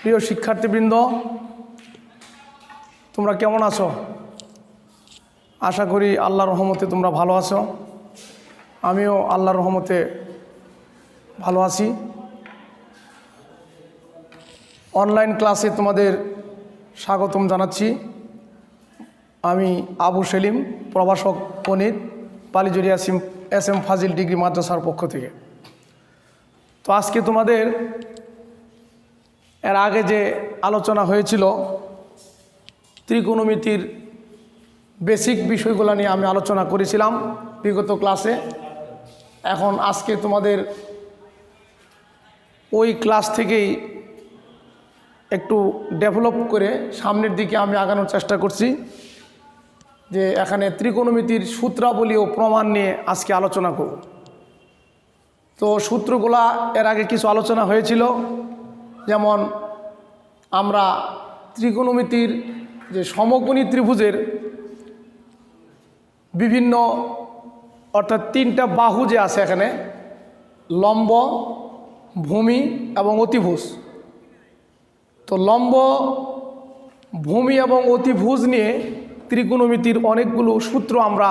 প্রিয় শিক্ষার্থীবৃন্দ, তোমরা কেমন আছো? আশা করি আল্লাহর রহমতে তোমরা ভালো আছো। আমিও আল্লাহর রহমতে ভালো আছি। অনলাইন ক্লাসে তোমাদের স্বাগতম জানাচ্ছি। আমি আবু সেলিম, প্রভাষক গণিত, পালিজুরিয়া এস.এম. ফাজিল ডিগ্রি মাদ্রাসার পক্ষ থেকে। তো আজকে তোমাদের এর আগে যে আলোচনা হয়েছিল ত্রিকোণমিতির বেসিক বিষয়গুলো নিয়ে আমি আলোচনা করেছিলাম বিগত ক্লাসে। এখন আজকে তোমাদের ওই ক্লাস থেকেই একটু ডেভেলপ করে সামনের দিকে আমি আগানোর চেষ্টা করছি, যে এখানে ত্রিকোণমিতির সূত্রাবলী ও প্রমাণ নিয়ে আজকে আলোচনা করব। তো সূত্রগুলা এর আগে কিছু আলোচনা হয়েছিল, যেমন আমরা ত্রিকোণমিতির যে সমকোণী ত্রিভুজের বিভিন্ন অর্থাৎ তিনটা বাহু যে আছে এখানে, লম্ব, ভূমি এবং অতিভুজ। তো লম্ব, ভূমি এবং অতিভুজ নিয়ে ত্রিকোণমিতির অনেকগুলো সূত্র আমরা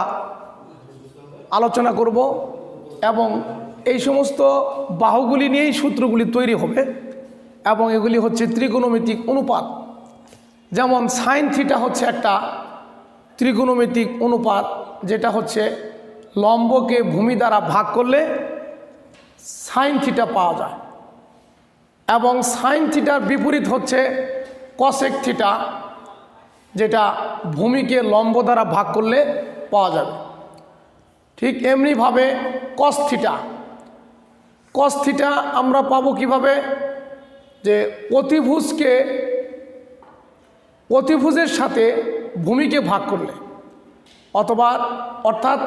আলোচনা করব এবং এই সমস্ত বাহুগুলি নিয়েই সূত্রগুলি তৈরি হবে এবং এগুলি হচ্ছে ত্রিকোণমিতিক অনুপাত। যেমন সাইন থিটা হচ্ছে একটা ত্রিকোণমিতিক অনুপাত, যেটা হচ্ছে লম্বকে ভূমি দ্বারা ভাগ করলে সাইন থিটা পাওয়া যায়, এবং সাইন থিটার বিপরীত হচ্ছে কসেক থিটা, যেটা ভূমিকে লম্ব দ্বারা ভাগ করলে পাওয়া যাবে। ঠিক এমনিভাবে কস থিটা, কস থিটা আমরা পাবো কিভাবে? যে অতিভুজের সাথে ভূমিকে ভাগ করলে, অথবা অর্থাৎ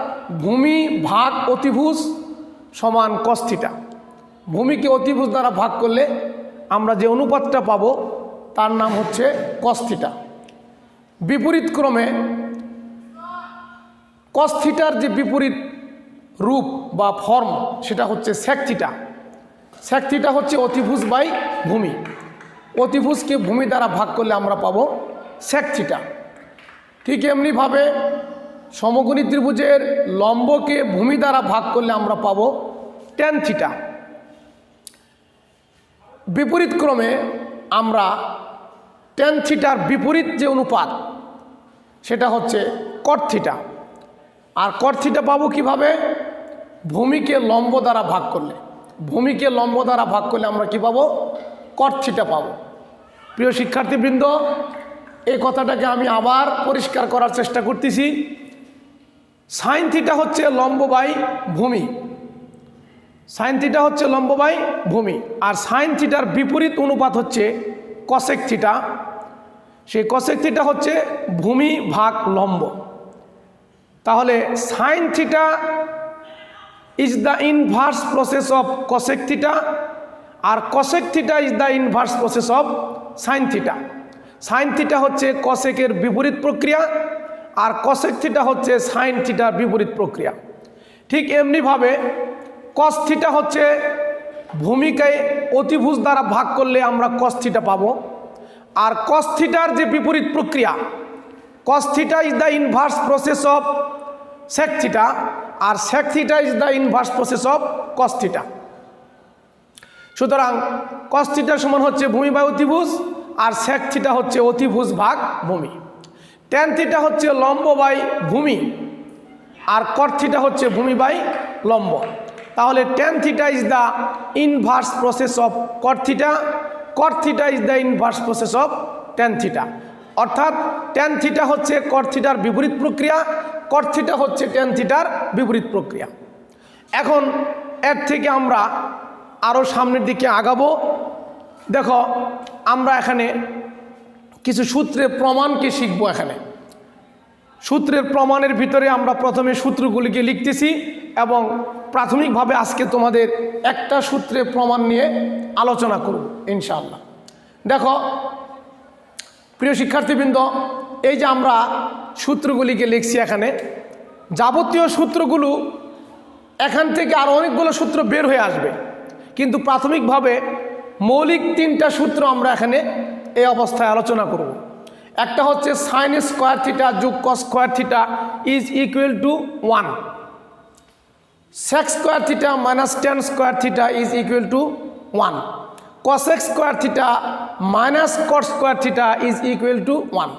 ভূমি ভাগ অতিভুজ সমান কস থিটা। ভূমিকে অতিভুজ দ্বারা ভাগ করলে আমরা যে অনুপাতটা পাবো তার নাম হচ্ছে কস থিটা। বিপরীত ক্রমে কস থিটার যে বিপরীত রূপ বা ফর্ম সেটা হচ্ছে সেক থিটা। সেক থিটা হচ্ছে অতিভুজ বাই ভূমি। অতিভুজকে ভূমি দ্বারা ভাগ করলে আমরা পাবো সেক থিটা। ঠিক এমনিভাবে সমকোণী ত্রিভুজের লম্বকে ভূমি দ্বারা ভাগ করলে আমরা পাবো ট্যান থিটা। বিপরীত ক্রমে আমরা ট্যান থিটার বিপরীত যে অনুপাত সেটা হচ্ছে কট থিটা। আর কট থিটা পাবো কিভাবে? ভূমিকে লম্ব দ্বারা ভাগ করলে। ভূমিকে লম্ব দ্বারা ভাগ করলে আমরা কি পাবো? কট থিটা পাবো। প্রিয় শিক্ষার্থীবৃন্দ, এই কথাটাকে আমি আবার পরিষ্কার করার চেষ্টা করতেছি। সাইন থিটা হচ্ছে লম্ব বাই ভূমি। সাইন থিটা হচ্ছে লম্ব বাই ভূমি, আর সাইন থিটার বিপরীত অনুপাত হচ্ছে কসেক থিটা। সেই কসেক থিটা হচ্ছে ভূমি ভাগ লম্ব। তাহলে sine theta is the inverse process of cosec theta, আর cosec theta is the inverse process of sine theta. Sine theta হচ্ছে কসেকের বিপরীত প্রক্রিয়া, আর কসেক থিটা হচ্ছে সাইন থিটার বিপরীত প্রক্রিয়া। ঠিক এমনিভাবে কস থিটা হচ্ছে ভূমিকে অতিভুজ দ্বারা ভাগ করলে আমরা কস থিটা পাবো, আর কস থিটার যে বিপরীত প্রক্রিয়া, cos theta is the inverse process of sec theta, আর sec theta is the inverse process of cos theta. সুতরাং কস থিটা সমান হচ্ছে ভূমি বাই অতিভুজ, আর সেক থিটা হচ্ছে অতিভুজ ভাগ ভূমি। ট্যান থিটা হচ্ছে লম্ব বাই ভূমি, আর কট থিটা হচ্ছে ভূমি বাই লম্ব। তাহলে tan theta is the inverse process of caught theta, caught theta is the inverse process of tan theta. অর্থাৎ ট্যান থিটা হচ্ছে কট থিটার বিপরীত প্রক্রিয়া, কট থিটা হচ্ছে ট্যান থিটার বিপরীত প্রক্রিয়া। এখন এর থেকে আমরা আরও সামনের দিকে আগাবো। দেখো, আমরা এখানে কিছু সূত্রের প্রমাণকে শিখবো। এখানে সূত্রের প্রমাণের ভিতরে আমরা প্রথমে সূত্রগুলিকে লিখতেছি এবং প্রাথমিকভাবে আজকে তোমাদের একটা সূত্রের প্রমাণ নিয়ে আলোচনা করব ইনশাআল্লাহ। দেখো প্রিয় শিক্ষার্থীবৃন্দ, এই যে আমরা সূত্রগুলিকে লিখছি, এখানে যাবতীয় সূত্রগুলো এখান থেকে আরও অনেকগুলো সূত্র বের হয়ে আসবে, কিন্তু প্রাথমিকভাবে মৌলিক তিনটা সূত্র আমরা এখানে এই অবস্থায় আলোচনা করব। একটা হচ্ছে সাইন স্কোয়ার থিটা যোগ cos square theta is equal to 1, sec square theta minus tan square theta is equal to 1, cosec square theta minus cot square theta is equal to 1।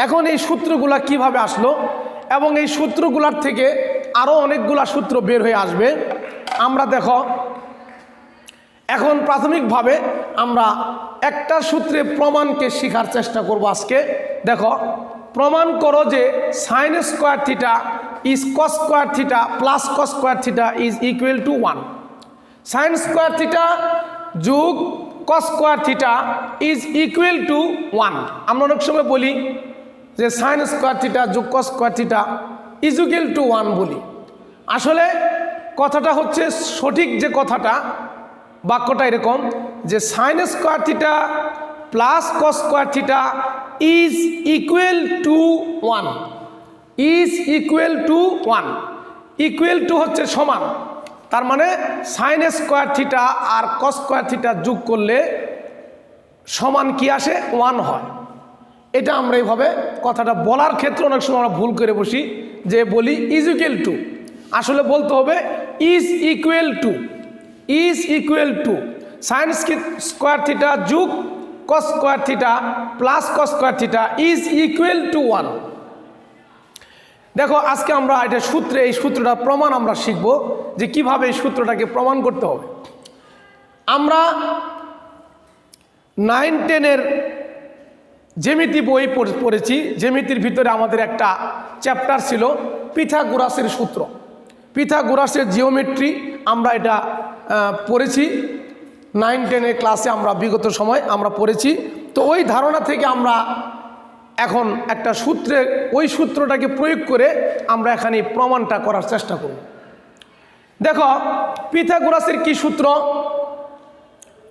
এখন এই সূত্রগুলা কিভাবে আসলো এবং এই সূত্রগুলার থেকে আরও অনেকগুলা সূত্র বের হয়ে আসবে। আমরা দেখো এখন প্রাথমিকভাবে আমরা একটা সূত্রে প্রমাণকে শেখার চেষ্টা করব আজকে। দেখো, প্রমাণ করো যে sine square theta is cos square theta plus cos square theta is equal to 1। Sine square theta যোগ cos square theta is equal to 1। আমরা অনেক সময় বলি যে সাইন স্কোয়ার থিটা যোগ cos square theta is equal to 1 বলি। আসলে কথাটা হচ্ছে সঠিক যে কথাটা, বাক্যটা এরকম যে sine square theta plus cos square theta is equal to 1, is equal to 1। Equal to হচ্ছে সমান, তার মানে সাইন স্কোয়ার থিটা আর কস স্কোয়ার থিটা যোগ করলে সমান কি আসে? 1 হয়। এটা আমরা এইভাবে কথাটা বলার ক্ষেত্রে অনেক সময় আমরা ভুল করে বসি, যে বলি ইজ ইকুয়াল টু, আসলে বলতে হবে is equal to, is equal to sine square theta যোগ cos square theta plus cos square theta is equal to 1। দেখো, আজকে আমরা এটা সূত্রে এই সূত্রটা প্রমাণ আমরা শিখব যে কিভাবে এই সূত্রটাকে প্রমাণ করতে হবে। আমরা 9-10-এর জ্যামিতি বই পড়েছি। জ্যামিতির ভিতরে আমাদের একটা চ্যাপ্টার ছিল পিথাগোরাসের সূত্র, পিথাগোরাসের জিওমেট্রি। আমরা এটা পড়েছি 9-10-এর ক্লাসে, আমরা বিগত সময় আমরা পড়েছি। তো ওই ধারণা থেকে আমরা এখন একটা সূত্রে ওই সূত্রটাকে প্রয়োগ করে আমরা এখানে প্রমাণটা করার চেষ্টা করব। দেখো, পিথাগোরাসের কি সূত্র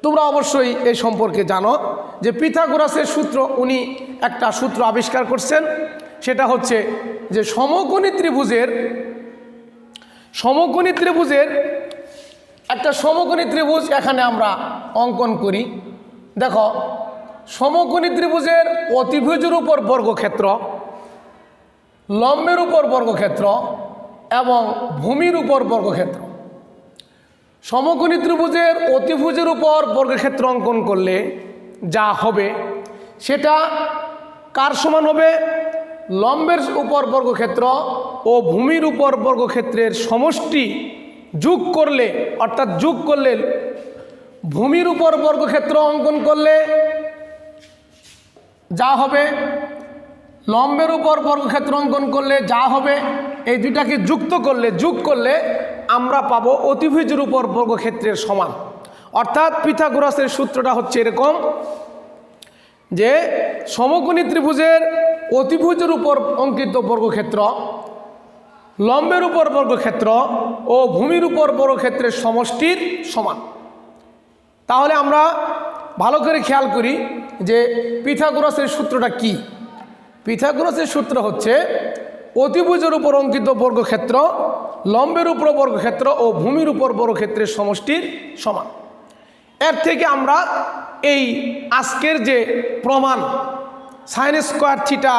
তোমরা অবশ্যই এই সম্পর্কে জানো যে পিথাগোরাসের সূত্র, উনি একটা সূত্র আবিষ্কার করছেন। সেটা হচ্ছে যে সমকোণী ত্রিভুজের একটা সমকোণী ত্রিভুজ এখানে আমরা অঙ্কন করি। দেখো, সমকোণী ত্রিভুজের অতিভুজের উপর বর্গক্ষেত্র, লম্বের উপর বর্গক্ষেত্র এবং ভূমির উপর বর্গক্ষেত্র। সমকোণী ত্রিভুজের অতিভুজের উপর বর্গক্ষেত্র অঙ্কন করলে যা হবে সেটা কার সমান হবে? লম্বের উপর বর্গক্ষেত্র ও ভূমির উপর বর্গক্ষেত্রের সমষ্টি যোগ করলে, অর্থাৎ যোগ করলে ভূমির উপর বর্গক্ষেত্র অঙ্কন করলে যা হবে, লম্বের উপর বর্গক্ষেত্র অঙ্কন করলে যা হবে, এই দুটাকে যোগ করলে আমরা পাবো অতিভুজের উপর বর্গক্ষেত্রের সমান। অর্থাৎ পিথাগোরাসের সূত্রটা হচ্ছে এরকম যে সমকোণী ত্রিভুজের অতিভুজের উপর অঙ্কিত বর্গক্ষেত্র, লম্বের উপর বর্গক্ষেত্র ও ভূমির উপর বর্গক্ষেত্রের সমষ্টির সমান। তাহলে আমরা ভালো করে খেয়াল করি যে পিথাগোরাসের সূত্রটা কি। পিথাগোরাসের সূত্র হচ্ছে অতিভুজের উপর অঙ্কিত বর্গক্ষেত্র, লম্বের উপর বর্গক্ষেত্র ও ভূমির উপর বর্গক্ষেত্রের সমষ্টির সমান। এর থেকে আমরা এই আজকের যে প্রমাণ সাইন স্কোয়ার থিটা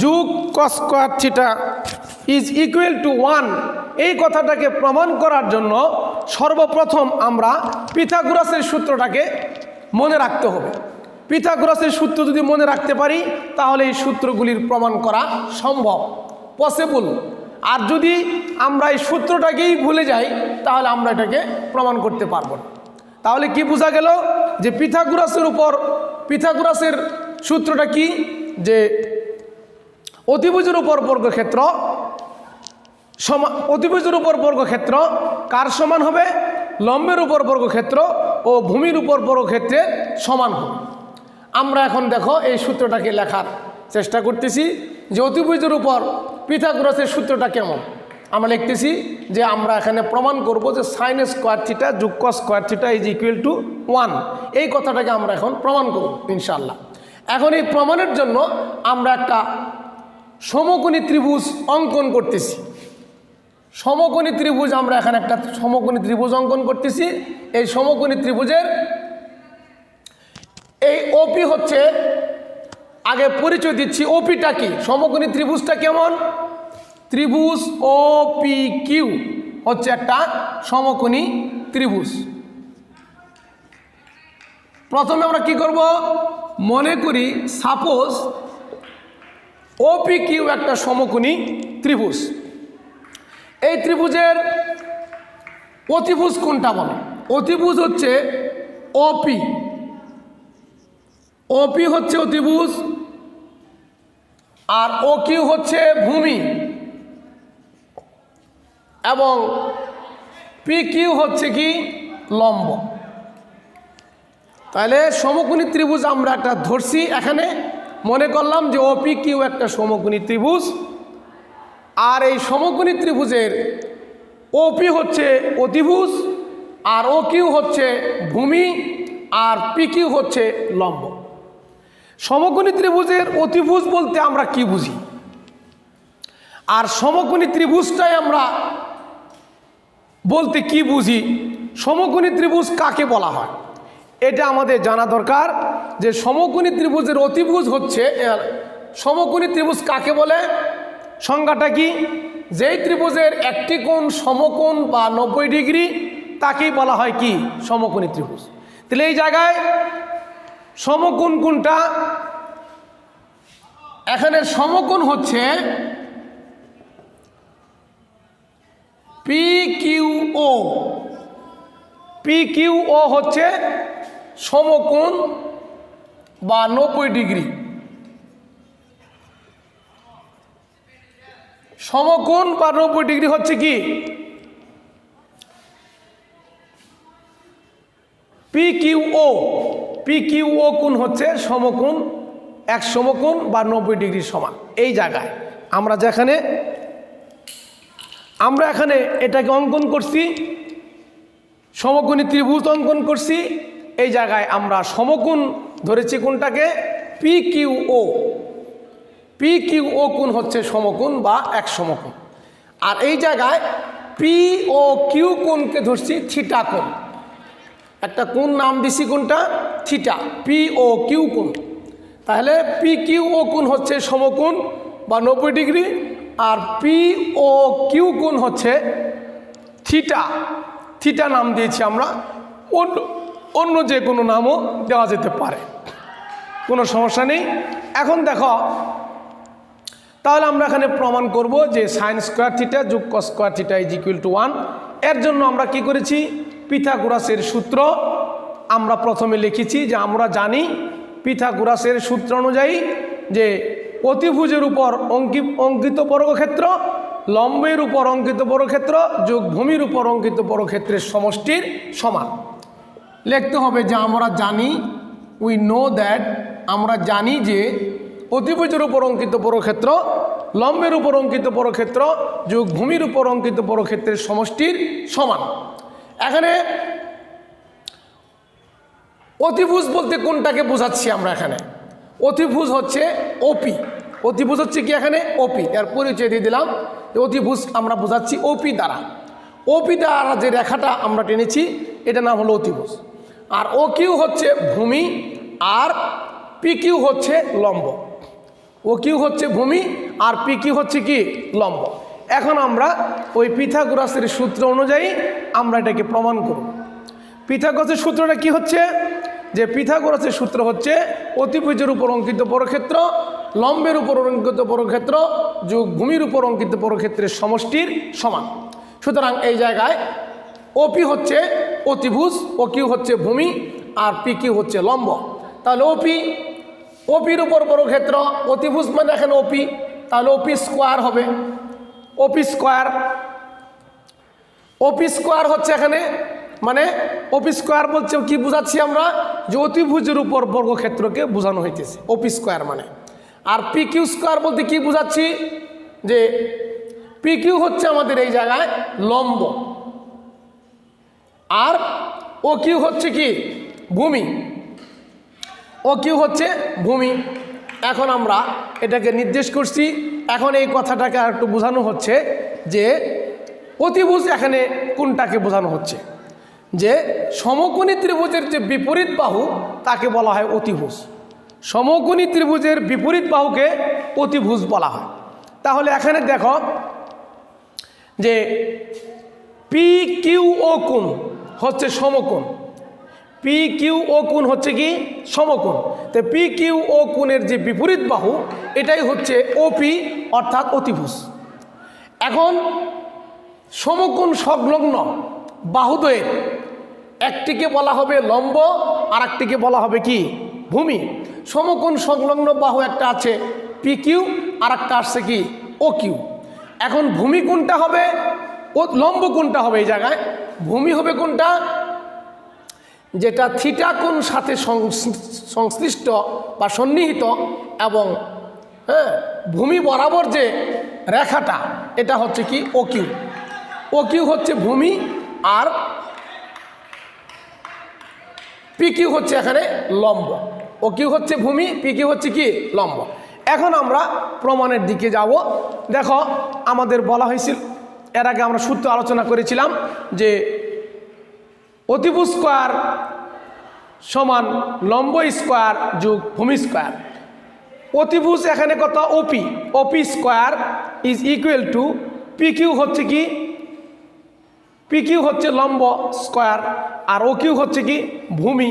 যোগ cos square theta is equal to 1, এই কথাটাকে প্রমাণ করার জন্য সর্বপ্রথম আমরা পিথাগোরাসের সূত্রটাকে মনে রাখতে হবে। পিথাগোরাসের সূত্র যদি মনে রাখতে পারি তাহলে এই সূত্রগুলির প্রমাণ করা সম্ভব, পসিবল। আর যদি আমরা এই সূত্রটাকেই ভুলে যাই তাহলে আমরা এটাকে প্রমাণ করতে পারবো না। তাহলে কি বোঝা গেল যে পিথাগোরাসের সূত্রটা কি? যে অতিভুজের উপর বর্গক্ষেত্র কার সমান হবে? লম্বের উপর বর্গক্ষেত্র ও ভূমির উপর বর্গক্ষেত্রের সমান হবে। আমরা এখন দেখো এই সূত্রটাকে লেখার চেষ্টা করতেছি যে অতিভুজের উপর পিথাগোরাসের সূত্রটা কেমন। আমরা লিখতেছি যে আমরা এখানে প্রমাণ করব যে সাইন স্কোয়ার থিটা যোগ cos square theta is equal to 1, এই কথাটাকে আমরা এখন প্রমাণ করব ইনশাআল্লাহ। এখন এই প্রমাণের জন্য আমরা একটা সমকোণী ত্রিভুজ অঙ্কন করতেছি। সমকোণী ত্রিভুজ, আমরা এখানে একটা সমকোণী ত্রিভুজ অঙ্কন করতেছি। এই সমকোণী ত্রিভুজের এই ওপি হচ্ছে, আগে পরিচয় দিচ্ছি ওপিটা কি, সমকোণী ত্রিভুজটা কেমন। ত্রিভুজ ওপি কিউ হচ্ছে একটা সমকোণী ত্রিভুজ। প্রথমে আমরা কি করব, মনে করি সাপোজ ওপি কিউ একটা সমকোণী ত্রিভুজ। এই ত্রিভুজের অতিভুজ কোনটা বলে? অতিভুজ হচ্ছে ওপি। ওপি হচ্ছে অতিভুজ, আর ও কিউ হচ্ছে ভূমি, এবং পি কিউ হচ্ছে কি লম্ব। তাহলে সমকোণী ত্রিভুজ আমরা একটা ধরছি, এখানে মনে করলাম যে ওপি কিউ একটা সমকোণী ত্রিভুজ, আর এই সমকোণী ত্রিভুজের ওপি হচ্ছে অতিভুজ, আর ও কিউ হচ্ছে ভূমি, আর পি কিউ হচ্ছে লম্ব। সমকোণী ত্রিভুজের অতিভুজ বলতে আমরা কি বুঝি, আর সমকোণী ত্রিভুজটাই আমরা বলতে কি বুঝি, সমকোণী ত্রিভুজ কাকে বলা হয়, এটা আমাদের জানা দরকার। যে সমকোণী ত্রিভুজের অতিভুজ হচ্ছে, সমকোণী ত্রিভুজ কাকে বলে, সংজ্ঞাটা কি, যেই ত্রিভুজের একটি কোণ সমকোণ বা 90 ডিগ্রি তাকেই বলা হয় কি সমকোণী ত্রিভুজ। তাহলে এই জায়গায় সমকোণ কোনটা, এখানে সমকোণ হচ্ছে পি কিউ ও। পি কিউ ও হচ্ছে সমকোণ বা 90 ডিগ্রি। সমকোণ বা 90 ডিগ্রি হচ্ছে কি পি কিউ ও। পি কিউ ও কোণ হচ্ছে সমকোণ, এক সমকোণ বা 90 ডিগ্রি সমান। এই জায়গায় আমরা এখানে এটাকে অঙ্কন করছি, সমকোণী ত্রিভুজ অঙ্কন করছি। এই জায়গায় আমরা সমকোণ ধরেছি কোনটাকে, পি কিউ ও। পি কিউ ও কোণ হচ্ছে সমকোণ বা এক সমকোণ। আর এই জায়গায় পি ও কিউ কোণকে ধরছি থিটা কোণ। একটা কোণ নাম দিছি কোনটা, থিটা, পি ও কিউ কোণ। তাহলে পি কিউ ও কোণ হচ্ছে সমকোণ বা 90 ডিগ্রি, আর পি ও কিউ কোণ হচ্ছে থিটা। থিটা নাম দিয়েছি আমরা, অন্য যে কোনো নামও দেওয়া যেতে পারে, কোনো সমস্যা নেই। এখন দেখো, তাহলে আমরা এখানে প্রমাণ করব যে সাইন স্কোয়ার থিটা যোগ cos square theta is equal to 1। এর জন্য আমরা কি করেছি, পিথাগোরাসের সূত্র আমরা প্রথমে লিখেছি। যে আমরা জানি পিথাগোরাসের সূত্র অনুযায়ী যে অতিভুজের উপর অঙ্কিত বর্গক্ষেত্র, লম্বের উপর অঙ্কিত বর্গক্ষেত্র যোগ ভূমির উপর অঙ্কিত বর্গক্ষেত্রের সমষ্টির সমান। লিখতে হবে যে আমরা জানি, উই নো দ্যাট, আমরা জানি যে অতিভুজের উপর অঙ্কিত বর্গক্ষেত্র, লম্বের উপর অঙ্কিত বর্গক্ষেত্র যোগ ভূমির উপর অঙ্কিত বর্গক্ষেত্রের সমষ্টির সমান। এখানে অতিভুজ বলতে কোনটাকে বোঝাচ্ছি আমরা, এখানে অতিভুজ হচ্ছে ওপি। অতিভুজ হচ্ছে কি এখানে ওপি, এর পরিচয় দিয়ে দিলাম। অতিভুজ আমরা বোঝাচ্ছি ওপি দ্বারা। ওপি দ্বারা যে রেখাটা আমরা টেনেছি এটা নাম হলো অতিভুজ। আর ও কিউ হচ্ছে ভূমি, আর পি কিউ হচ্ছে লম্ব। ও কিউ হচ্ছে ভূমি, আর পি কিউ হচ্ছে কি লম্ব। এখন আমরা ওই পিথাগোরাসের সূত্র অনুযায়ী আমরা এটাকে প্রমাণ করব। পিথাগোরাসের সূত্রটা কি হচ্ছে, যে পিথাগোরাসের সূত্র হচ্ছে অতিভুজের উপর অঙ্কিত বর্গক্ষেত্র, লম্বের উপর অঙ্কিত বর্গক্ষেত্র যোগ ভূমির উপর অঙ্কিত বর্গক্ষেত্রের সমষ্টির সমান। সুতরাং এই জায়গায় ওপি হচ্ছে অতিভুজ, ও কিউ হচ্ছে ভূমি, আর পি কিউ হচ্ছে লম্ব। তাহলে ওপির উপর বর্গক্ষেত্র, অতিভুজ মানে এখানে ওপি, তাহলে ওপি স্কোয়ার হবে। ওপি স্কোয়ার হচ্ছে এখানে, মানে ওপি স্কোয়ার বলছে কি বোঝাচ্ছি আমরা, যে অতিভুজের উপর বর্গক্ষেত্রকে বোঝানো হইতেছে ওপি স্কোয়ার মানে। আর পি কিউ স্কোয়ার বলতে কি বোঝাচ্ছি, যে পি কিউ হচ্ছে আমাদের এই জায়গায় লম্ব, আর ও কিউ হচ্ছে কি ভূমি। ও কিউ হচ্ছে ভূমি। এখন আমরা এটাকে নির্দেশ করছি। এখন এই কথাটাকে আর একটু বোঝানো হচ্ছে যে অতিভুজ এখানে কোনটাকে বোঝানো হচ্ছে, যে সমকোণী ত্রিভুজের যে বিপরীত বাহু তাকে বলা হয় অতিভুজ। সমকোণী ত্রিভুজের বিপরীত বাহুকে অতিভুজ বলা হয়। তাহলে এখানে দেখো যে পি কিউ ও কোণ হচ্ছে সমকোণ, পি কিউ ও কোণ হচ্ছে কি সমকোণ। তো পি কিউ ও কোণের যে বিপরীত বাহু এটাই হচ্ছে ওপি অর্থাৎ অতিভুজ। এখন সমকোণ সংলগ্ন বাহুদ্বয়ের একটিকে বলা হবে লম্ব আর একটিকে বলা হবে কি ভূমি। সমকোণ সংলগ্ন বাহু একটা আছে পি কিউ আর একটা আসছে কি ও কিউ। এখন ভূমি কোনটা হবে ও লম্ব কোনটা হবে? এই জায়গায় ভূমি হবে কোনটা? যেটা থিটা কোণ সাথে সংশ্লিষ্ট বা সন্নিহিত এবং ভূমি বরাবর যে রেখাটা এটা হচ্ছে কি ও কিউ। ও কিউ হচ্ছে ভূমি আর পি কিউ হচ্ছে এখানে লম্ব। ও কিউ হচ্ছে ভূমি, পি কিউ হচ্ছে কি লম্ব। এখন আমরা প্রমাণের দিকে যাব। দেখো আমাদের বলা হয়েছিল এর আগে আমরা সূত্র আলোচনা করেছিলাম যে অতিভুজ স্কয়ার সমান লম্ব স্কয়ার যোগ ভূমি স্কয়ার। অতিভুজ এখানে কত OP, OP square is equal to P Q হচ্ছে কি পি কিউ হচ্ছে লম্ব স্কয়ার আর ও কিউ হচ্ছে কি ভূমি,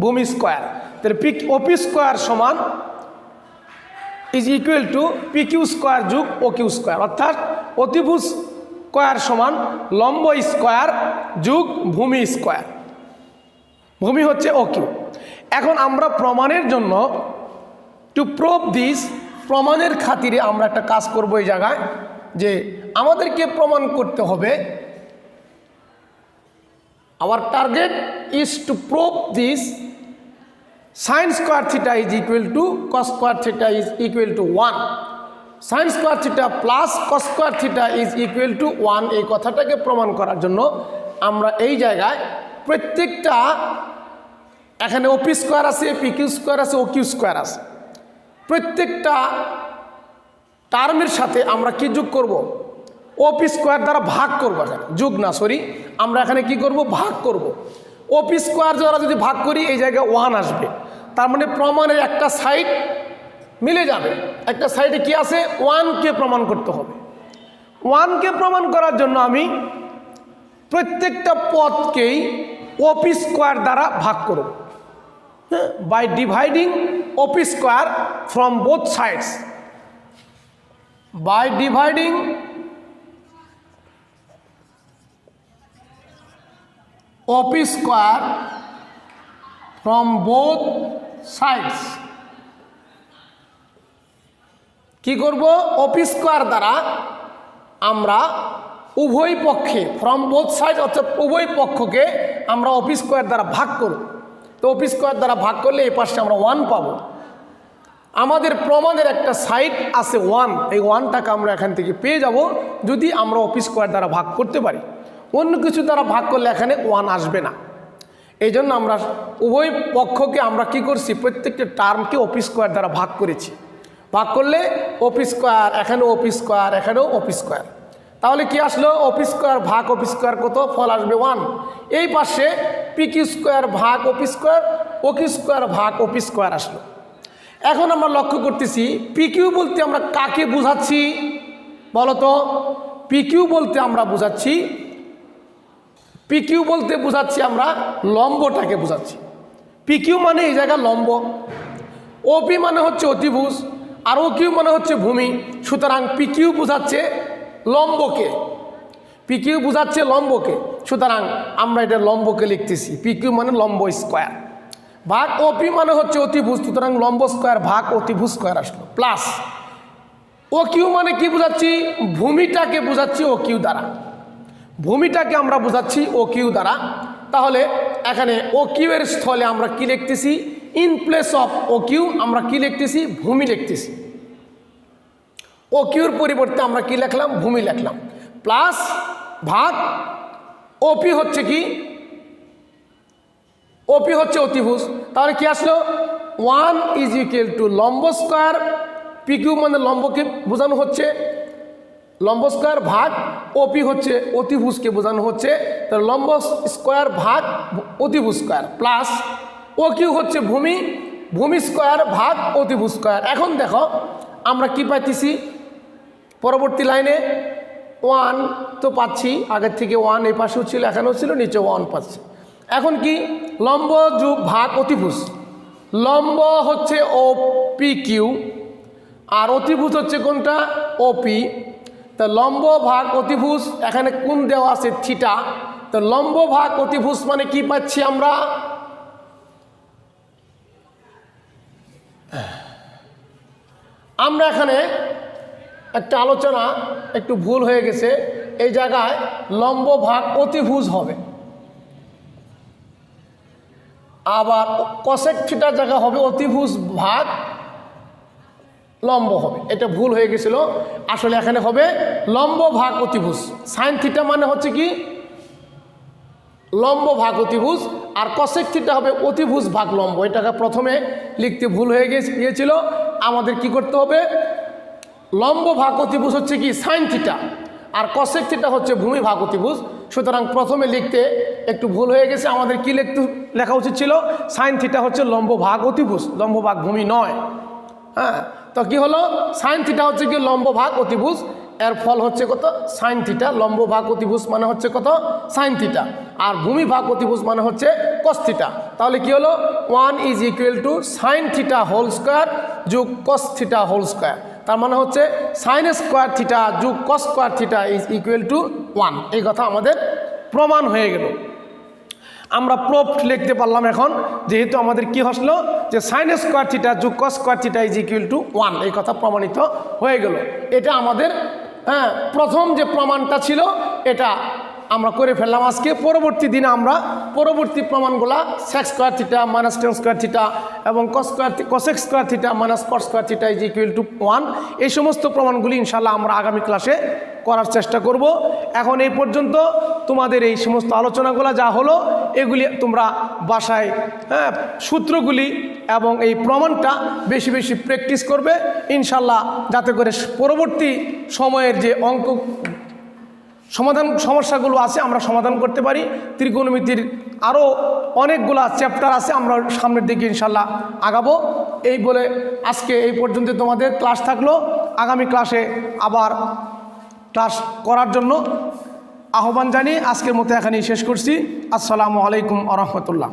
ভূমি স্কয়ার। তাহলে ওপি স্কয়ার সমান is equal to P Q square যোগ ও কিউ স্কয়ার, অর্থাৎ অতিভুজ স্কয়ার সমান লম্ব স্কয়ার যোগ ভূমি স্কয়ার। ভূমি হচ্ছে ও কিউ। এখন আমরা প্রমাণের জন্য টু প্রুভ দিস, প্রমাণের খাতিরে আমরা একটা কাজ করব এই জায়গায় যে আমাদেরকে প্রমাণ করতে হবে our target is to prove this sin square theta is equal to cos square theta is equal to 1, sin square theta plus cos square theta is equal to 1। এই কথাটাকে প্রমাণ করার জন্য আমরা এই জায়গায় প্রত্যেকটা এখানে ওপি স্কোয়ার আছে, পি কিউ স্কোয়ার আছে, ও কিউ স্কোয়ার আছে, প্রত্যেকটা টার্মের সাথে আমরা কি যোগ করব? ওপি স্কোয়ার দ্বারা ভাগ করবো। এখানে যোগ না, সরি, আমরা এখানে কি করব? ভাগ করব। ওপি স্কোয়ার দ্বারা যদি ভাগ করি এই জায়গায় 1 আসবে, তার মানে প্রমাণের একটা সাইড মিলে যাবে। একটা সাইডে কি আছে? 1কে প্রমাণ করতে হবে। 1কে প্রমাণ করার জন্য আমি প্রত্যেকটা পদকেই ওপি স্কোয়ার দ্বারা ভাগ করব, by dividing OP square from both sides, by dividing OP square from both sides। কি করব? OP স্কয়ার দ্বারা আমরা উভয় পক্ষে ফ্রম বোথ সাইড অর্থাৎ উভয় পক্ষকে আমরা OP স্কয়ার দ্বারা ভাগ করব। তো OP স্কয়ার দ্বারা ভাগ করলে এই পাশে আমরা 1 পাবো। আমাদের প্রমাণের একটা সাইড আছে 1, এই 1টাকে আমরা এখান থেকে পেয়ে যাব যদি আমরা OP স্কয়ার দ্বারা ভাগ করতে পারি। অন্য কিছু দ্বারা ভাগ করলে এখানে 1 আসবে না। এই জন্য আমরা উভয় পক্ষকে আমরা কি করছি? প্রত্যেকটা টার্মকে OP স্কয়ার দ্বারা ভাগ করেছি। ভাগ করলে OP স্কয়ার, এখানেও OP স্কয়ার, এখানেও OP স্কয়ার। তাহলে কি আসলো? OP স্কয়ার ভাগ OP স্কয়ার কত? ফল আসবে 1। এই পাশে PQ স্কয়ার ভাগ OP স্কয়ার, OQ স্কয়ার ভাগ OP স্কয়ার আসলো। এখন আমরা লক্ষ্য করতেছি PQ বলতে আমরা কাকে বোঝাচ্ছি বলতো? PQ বলতে আমরা বোঝাচ্ছি, PQ বলতে বোঝাচ্ছি আমরা লম্বটাকে বোঝাচ্ছি। PQ মানে এই জায়গা লম্ব, OP মানে হচ্ছে অতিভুজ আর OQ মানে হচ্ছে ভূমি। সুতরাং PQ বোঝাচ্ছে লম্বকে, PQ বোঝাচ্ছে লম্বকে। সুতরাং আমরা এটা লম্বকে লিখতেছি, PQ মানে লম্ব স্কয়ার ভাগ OP মানে হচ্ছে অতিভুজ, সুতরাং লম্ব স্কয়ার ভাগ অতিভুজ স্কয়ার আসলো, প্লাস OQ মানে কি বোঝাচ্ছি? ভূমিটাকে বোঝাচ্ছি OQ দ্বারা, ভূমিটাকে আমরা বোঝাচ্ছি OQ দ্বারা। তাহলে এখানে OQ এর স্থলে আমরা কি লিখতেছি? ইন প্লেস অফ OQ আমরা কি লিখতেছি? ভূমি লিখতেছি। OQ এর পরিবর্তে আমরা কি লিখলাম? ভূমি লিখলাম, প্লাস ভাগ OP হচ্ছে কি? OP হচ্ছে অতিভুজ। তাহলে কি আসলো? 1 ইজ ইকুয়াল টু লম্ব স্কয়ার, PQ মানে লম্বকে বোঝানো হচ্ছে লম্ব স্কয়ার ভাগ OP হচ্ছে অতিভুজকে বোঝানো হচ্ছে, তাহলে লম্ব স্কয়ার ভাগ অতিভুজ স্কয়ার প্লাস ও কিউ হচ্ছে ভূমি, ভূমি স্কোয়ার ভাগ অতিভুজ স্কোয়ার। এখন দেখো আমরা কি পাইতেছি পরবর্তী লাইনে, 1 তো পাচ্ছি, আগের থেকে 1 এই পাশেও ছিল, এখানেও ছিল, নিচে 1 পাচ্ছি। এখন কি লম্ব যোগ ভাগ অতিভুজ, লম্ব হচ্ছে ও পি কিউ আর অতিভুজ হচ্ছে কোনটা ও পি। তা লম্ব ভাগ অতিভুজ, এখানে কোণ দেওয়া আছে থিটা, তো লম্ব ভাগ অতিভুজ মানে কি পাচ্ছি আমরা, আমরা এখানে একটা আলোচনা একটু ভুল হয়ে গেছে, এই জায়গায় লম্ব ভাগ অতিভুজ হবে, আবার কসেক থিটার জায়গা হবে অতিভুজ ভাগ লম্ব হবে, এটা ভুল হয়ে গেছিল। আসলে এখানে হবে লম্ব ভাগ অতিভুজ। সাইন থিটা মানে হচ্ছে কি লম্ব ভাগ অতিভুজ, আর কসেক থিটা হবে অতিভুজ ভাগ লম্ব। এটাকে প্রথমে লিখতে ভুল হয়ে গিয়েছিল, আমাদের কি করতে হবে, লম্ব ভাগ অতিভুজ হচ্ছে কি সাইন থিটা, আর কসেক থিটা হচ্ছে ভূমি ভাগ অতিভুজ। সুতরাং প্রথমে লিখতে একটু ভুল হয়ে গেছে, আমাদের কি লেখা উচিত ছিল সাইন থিটা হচ্ছে লম্ব ভাগ অতিভুজ, লম্ব ভাগ ভূমি নয়। হ্যাঁ, তো কি হলো, সাইন থিটা হচ্ছে কি লম্ব ভাগ অতিভুজ, এর ফল হচ্ছে কত সাইন থিটা। লম্ব ভাগ অতিভুজ মানে হচ্ছে কত সাইন থিটা, আর ভূমি ভাগ অতিভুজ মানে হচ্ছে কস থিটা। তাহলে কি হলো 1 is equal to sine theta whole square যোগ কস থিটা হোল স্কোয়ার। তার মানে হচ্ছে সাইন স্কোয়ার থিটা যোগ cos square theta is equal to 1। এই কথা আমাদের প্রমাণ হয়ে গেল। আমরা প্রুফ লিখতে পারলাম এখন, যেহেতু আমাদের কি হসলো যে সাইন স্কোয়ার থিটা যোগ cos square theta is equal to 1, এই কথা প্রমাণিত হয়ে গেল। এটা আমাদের প্রথম যে প্রমাণটা ছিল এটা আমরা করে ফেললাম আজকে। পরবর্তী দিনে আমরা পরবর্তী প্রমাণগুলা sec square theta minus tan square theta এবং cosec square theta minus cos square theta is equal to 1, এই সমস্ত প্রমাণগুলি ইনশাল্লাহ আমরা আগামী ক্লাসে করার চেষ্টা করব। এখন এই পর্যন্ত তোমাদের এই সমস্ত আলোচনাগুলো যা হলো এগুলি তোমরা বাসায় সূত্রগুলি এবং এই প্রমাণটা বেশি বেশি প্র্যাকটিস করবে ইনশাল্লাহ, যাতে করে পরবর্তী সময়ের যে অঙ্ক সমস্যাগুলো আছে আমরা সমাধান করতে পারি। ত্রিকোণমিতির আরও অনেকগুলা চ্যাপ্টার আছে, আমরা সামনের দিকে ইনশাল্লাহ আগাবো। এই বলে আজকে এই পর্যন্ত তোমাদের ক্লাস থাকলো। আগামী ক্লাসে আবার ক্লাস করার জন্য আহ্বান জানিয়ে আজকের মতো এখানেই শেষ করছি। আসসালামু আলাইকুম আ রহমতুল্লাহ।